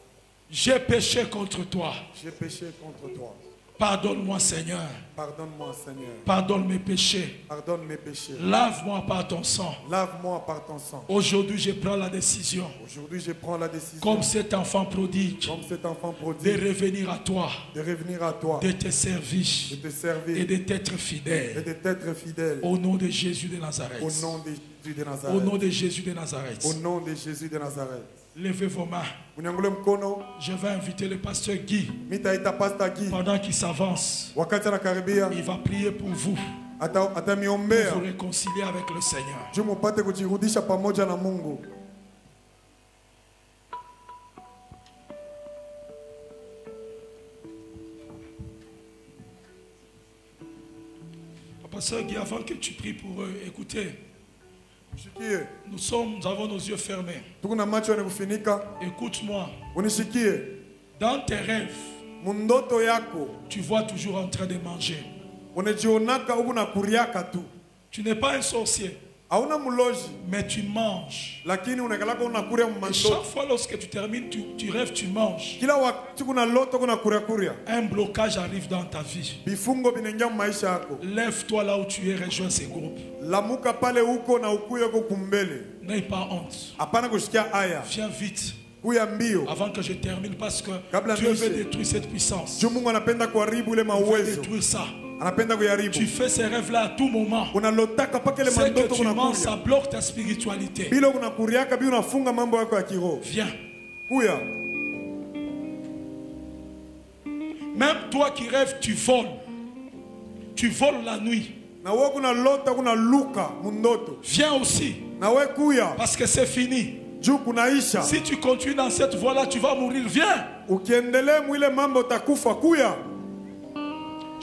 J'ai péché contre toi. J'ai péché contre toi. Pardonne-moi, Seigneur. Pardonne-moi, Seigneur. Pardonne mes péchés. Pardonne mes péchés. Lave-moi par ton sang. Lave-moi par ton sang. Aujourd'hui, je prends la décision. Aujourd'hui, je prends la décision. Comme cet enfant prodigue. Comme cet enfant prodigue. De revenir à toi. De revenir à toi. De te servir. De te servir. Et de t'être fidèle. Et de t'être fidèle. Au nom de Jésus de Nazareth. Au nom de Jésus de Nazareth. Au nom de Jésus de Nazareth. Au nom de Jésus de Nazareth. Levez vos mains. Je vais inviter le pasteur Guy. Pendant qu'il s'avance, il va prier pour vous. Pour vous réconcilier avec le Seigneur. Pasteur Guy, avant que tu pries pour eux, écoutez. Nous avons nos yeux fermés. Écoute-moi. Dans tes rêves, tu vois toujours en train de manger. Tu n'es pas un sorcier. Mais tu manges. Et chaque fois lorsque tu termines, tu rêves, tu manges. Un blocage arrive dans ta vie. Lève-toi là où tu es, rejoins ces groupes. N'aie pas honte. Viens vite. Avant que je termine, parce que Dieu veut détruire cette puissance. Dieu veut détruire ça. Tu fais ces rêves-là à tout moment. Ce que tu manges, ça bloque ta spiritualité. Viens. Même toi qui rêves, tu voles. Tu voles la nuit. Viens aussi. Parce que c'est fini. Si tu continues dans cette voie-là, tu vas mourir. Viens.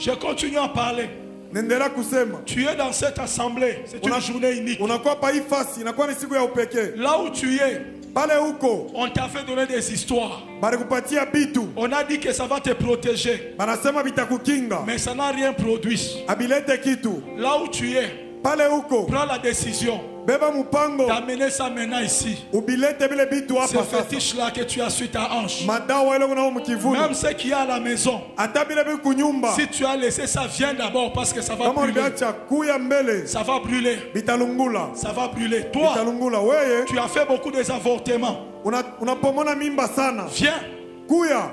Je continue à parler. Tu es dans cette assemblée. C'est une journée unique. Là où tu es, on t'a fait donner des histoires. On a dit que ça va te protéger. Mais ça n'a rien produit. Là où tu es, prends la décision d'amener ça maintenant ici. Ce fétiche-là que tu as sur ta hanche. Même ce qu'il y a à la maison. Si tu as laissé ça, viens d'abord parce que ça va brûler. Ça va brûler. Ça va brûler. Toi, tu as fait beaucoup des avortements. Viens.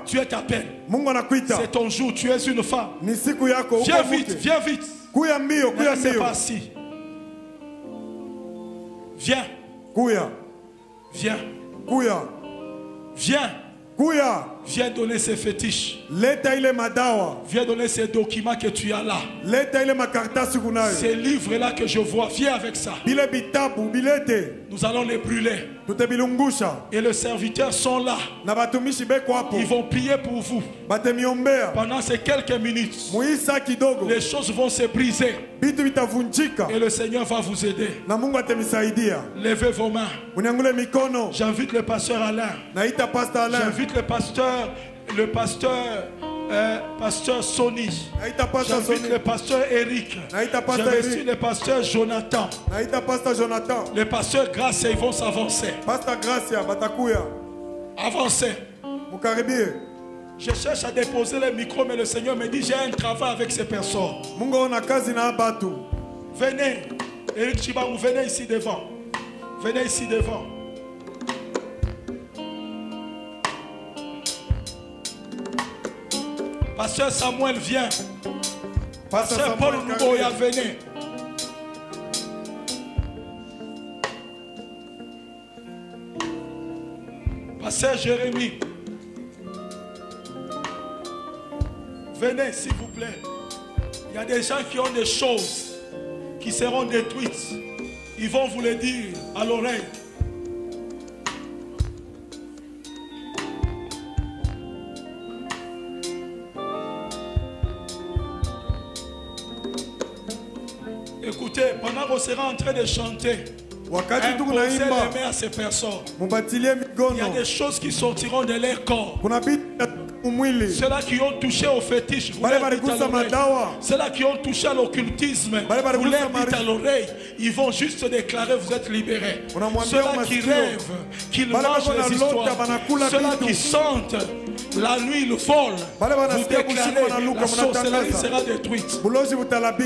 Tu es ta peine. C'est ton jour. Tu es une femme. Viens vite. Viens vite. Ne restez pas assis. Viens. Viens. Viens. Viens donner ces fétiches. Viens donner ces documents que tu as là. Ces livres-là que je vois. Viens avec ça. Nous allons les brûler. Et les serviteurs sont là. Ils vont prier pour vous. Pendant ces quelques minutes, les choses vont se briser. Et le Seigneur va vous aider. Levez vos mains. J'invite le pasteur Alain. J'invite le pasteur Sonny. J'invite le pasteur Eric. J'invite le pasteur Jonathan. Le pasteur Gracia, ils vont s'avancer. Avancez. Je cherche à déposer le micro, mais le Seigneur me dit j'ai un travail avec ces personnes. Venez. Eric Chibamou, venez ici devant. Venez ici devant. Pasteur Samuel vient. Pasteur Paul Louboya, venez. Pasteur Jérémie, venez s'il vous plaît. Il y a des gens qui ont des choses qui seront détruites. Ils vont vous le dire à l'oreille. Écoutez, pendant qu'on sera en train de chanter, imposez les mains à ces personnes. Il y a des choses qui sortiront de leur corps. Ceux-là qui ont touché au fétiche, vous leur dites à l'oreille. Ceux-là qui ont touché à l'occultisme, vous leur dites à l'oreille. Ils vont juste déclarer, vous êtes libérés. Ceux-là qui rêvent, qui mangent les histoires, ceux-là qui sentent la nuit, le vol, vous déclarez la sorcellerie sera détruite.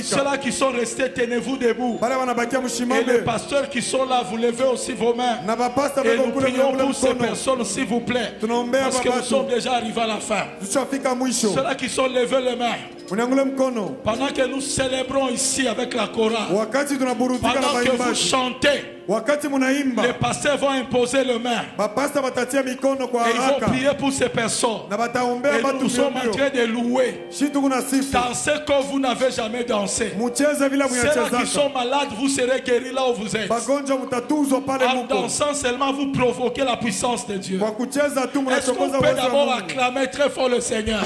Ceux-là qui sont restés, tenez-vous debout. Et les pasteurs qui sont là, vous levez aussi vos mains. Et nous prions pour ces personnes, s'il vous plaît. Parce que nous sommes déjà arrivés à la fin. Ceux-là qui sont levés les mains. Pendant que nous célébrons ici avec la chorale, pendant que vous chantez, les pasteurs vont imposer les mains. Et ils vont prier pour ces personnes. Et nous sommes en train de louer. Dansez comme vous n'avez jamais dansé. Ceux-là qui sont malades, vous serez guéris là où vous êtes. En dansant seulement, vous provoquez la puissance de Dieu. Est-ce qu'on peut d'abord acclamer très fort le Seigneur?